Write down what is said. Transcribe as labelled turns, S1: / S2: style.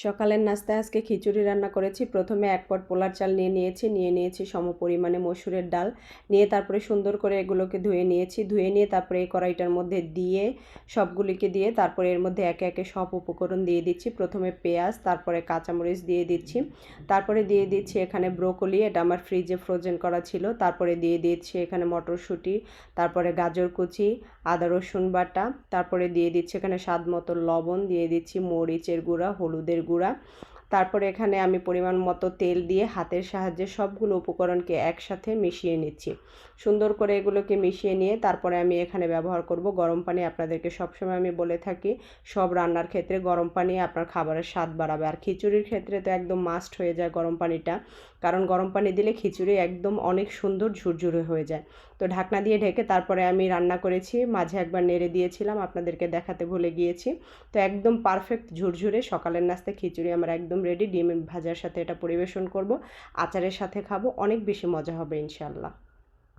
S1: সকালের নাস্তায় আজকে খিচুড়ি রান্না করেছি। প্রথমে ১ পট পোলার চাল নিয়ে নিয়েছি সমপরিমাণে মসুরের ডাল। নিয়ে তারপরে সুন্দর করে এগুলোকে ধুয়ে নিয়েছি। ধুয়ে নিয়ে তারপরে এই কড়াইটার মধ্যে দিয়ে সবগুলিকে দিয়ে তারপরে এর মধ্যে একে একে সব উপকরণ দিয়ে দিচ্ছি। প্রথমে পেঁয়াজ, তারপরে কাঁচামরিচ দিয়ে দিচ্ছি। তারপরে দিয়ে দিচ্ছি এখানে ব্রোকলি, এটা আমার ফ্রিজে ফ্রোজেন করা ছিল। তারপরে দিয়ে দিচ্ছি এখানে মটরশুঁটি, তারপরে গাজর কুচি, আদা রসুন বাটা, তারপরে দিয়ে দিচ্ছি এখানে স্বাদ মতো লবণ, দিয়ে দিচ্ছি মরিচের গুঁড়া, হলুদের গুঁড়া। তারপরে এখানে আমি পরিমাণ মতো তেল দিয়ে হাতের সাহায্যে সবগুলো উপকরণকে একসাথে মিশিয়ে নিচ্ছি। সুন্দর করে এগুলোকে মিশিয়ে নিয়ে তারপরে আমি এখানে ব্যবহার করব গরম পানি। আপনাদেরকে সবসময় আমি বলে থাকি সব রান্নার ক্ষেত্রে গরম পানি আপনার খাবারের স্বাদ বাড়াবে। আর খিচুড়ির ক্ষেত্রে তো একদম মাস্ট হয়ে যায় গরম পানিটা, কারণ গরম পানি দিলে খিচুড়ি একদম অনেক সুন্দর ঝুরঝুরে হয়ে যায়। তো ঢাকনা দিয়ে ঢেকে তারপরে আমি রান্না করেছি, মাঝে একবার নেড়ে দিয়েছিলাম, আপনাদেরকে দেখাতে ভুলে গিয়েছি। তো একদম পারফেক্ট ঝুরঝুরে সকালের নাস্তায় খিচুড়ি আমার একদম রেডি। ডিম ভাজার সাথে এটা পরিবেশন করব, আচারের সাথে খাবো, অনেক বেশি মজা হবে ইনশাল্লাহ।